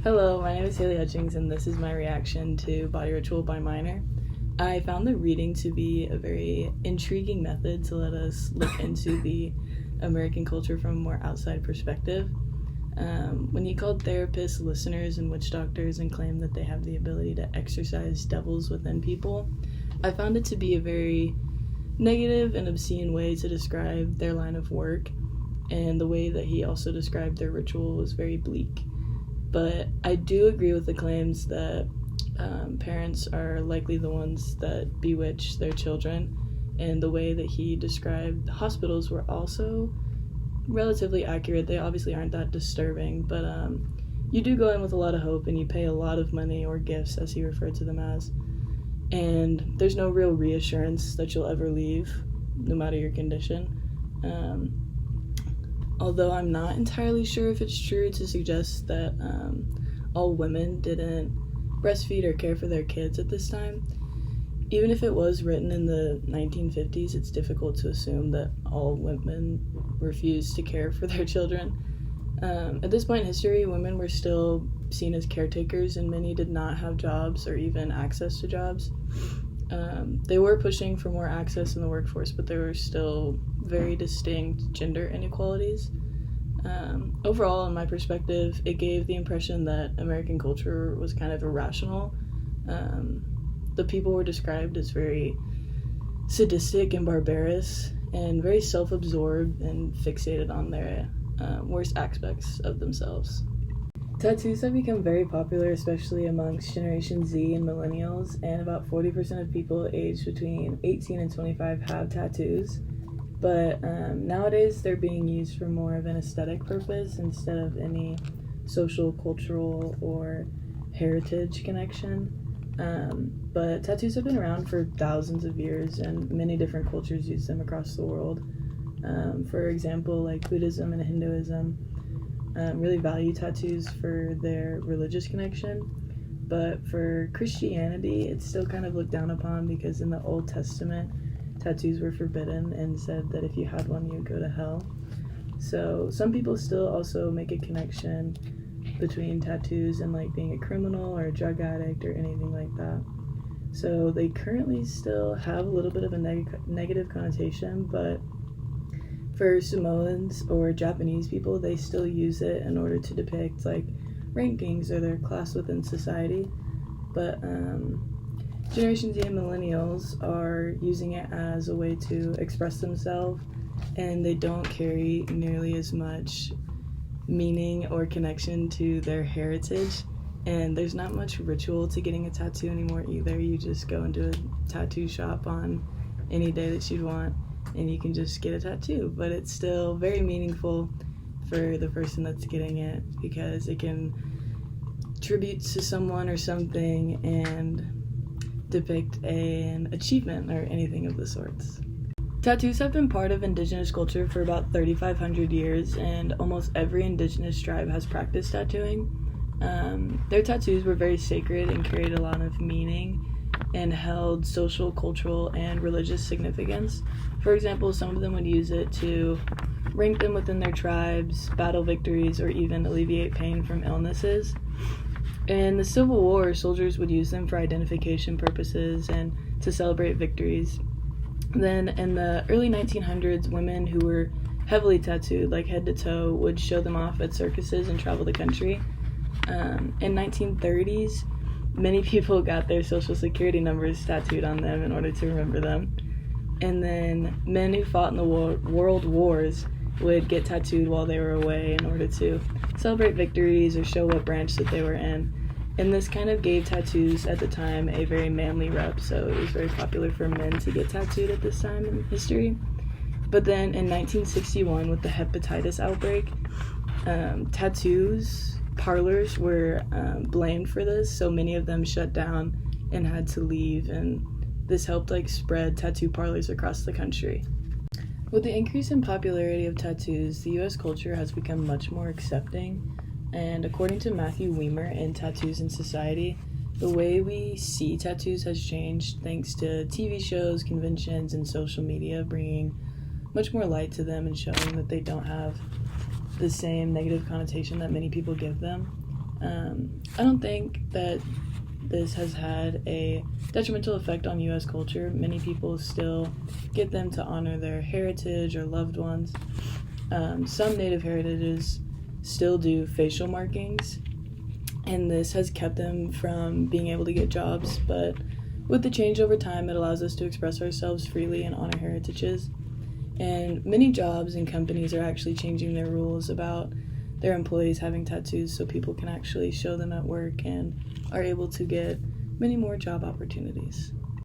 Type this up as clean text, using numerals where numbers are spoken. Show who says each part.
Speaker 1: Hello, my name is Hailey Hutchings, and this is my reaction to Body Ritual by Minor. I found the reading to be a very intriguing method to let us look into the American culture from a more outside perspective. When he called therapists listeners and witch doctors and claimed that they have the ability to exorcise devils within people, I found it to be a very negative and obscene way to describe their line of work, and the way that he also described their ritual was very bleak. But I do agree with the claims that parents are likely the ones that bewitch their children, and the way that he described hospitals were also relatively accurate. They obviously aren't that disturbing, but you do go in with a lot of hope and you pay a lot of money, or gifts as he referred to them as, and there's no real reassurance that you'll ever leave, no matter your condition. Although I'm not entirely sure if it's true to suggest that all women didn't breastfeed or care for their kids at this time. Even if it was written in the 1950s, it's difficult to assume that all women refused to care for their children. At this point in history, women were still seen as caretakers, and many did not have jobs or even access to jobs. They were pushing for more access in the workforce, but there were still very distinct gender inequalities. Overall, in my perspective, it gave the impression that American culture was kind of irrational. The people were described as very sadistic and barbarous, and very self-absorbed and fixated on their worst aspects of themselves. Tattoos have become very popular, especially amongst Generation Z and millennials, and about 40% of people aged between 18 and 25 have tattoos. But nowadays they're being used for more of an aesthetic purpose instead of any social, cultural, or heritage connection. But tattoos have been around for thousands of years, and many different cultures use them across the world. For example, like Buddhism and Hinduism really value tattoos for their religious connection, but for Christianity, it's still kind of looked down upon because in the Old Testament, tattoos were forbidden and said that if you had one, you would go to hell. So some people still also make a connection between tattoos and like being a criminal or a drug addict or anything like that. So they currently still have a little bit of a negative connotation, but for Samoans or Japanese people, they still use it in order to depict like rankings or their class within society. But Generation Z and millennials are using it as a way to express themselves, and they don't carry nearly as much meaning or connection to their heritage. And there's not much ritual to getting a tattoo anymore either. You just go into a tattoo shop on any day that you'd want, and you can just get a tattoo. But it's still very meaningful for the person that's getting it, because it can tribute to someone or something and depict an achievement or anything of the sorts. Tattoos have been part of indigenous culture for about 3,500 years, and almost every indigenous tribe has practiced tattooing. Their tattoos were very sacred and carried a lot of meaning and held social, cultural, and religious significance. For example, some of them would use it to rank them within their tribes, battle victories, or even alleviate pain from illnesses. In the Civil War, soldiers would use them for identification purposes and to celebrate victories. Then in the early 1900s, women who were heavily tattooed, like head to toe, would show them off at circuses and travel the country. In 1930s, many people got their social security numbers tattooed on them in order to remember them. And then men who fought in the world wars would get tattooed while they were away in order to celebrate victories or show what branch that they were in. And this kind of gave tattoos at the time a very manly rep, so it was very popular for men to get tattooed at this time in history. But then in 1961, with the hepatitis outbreak, tattoos parlors were blamed for this, so many of them shut down and had to leave, and this helped spread tattoo parlors across the country. With the increase in popularity of tattoos, the US culture has become much more accepting, and according to Matthew Weimer in Tattoos in Society, the way we see tattoos has changed thanks to TV shows, conventions, and social media bringing much more light to them and showing that they don't have the same negative connotation that many people give them. I don't think that this has had a detrimental effect on U.S. culture. Many people still get them to honor their heritage or loved ones. Some Native heritages still do facial markings, and this has kept them from being able to get jobs, but with the change over time, it allows us to express ourselves freely and honor heritages. And many jobs and companies are actually changing their rules about their employees having tattoos so people can actually show them at work and are able to get many more job opportunities.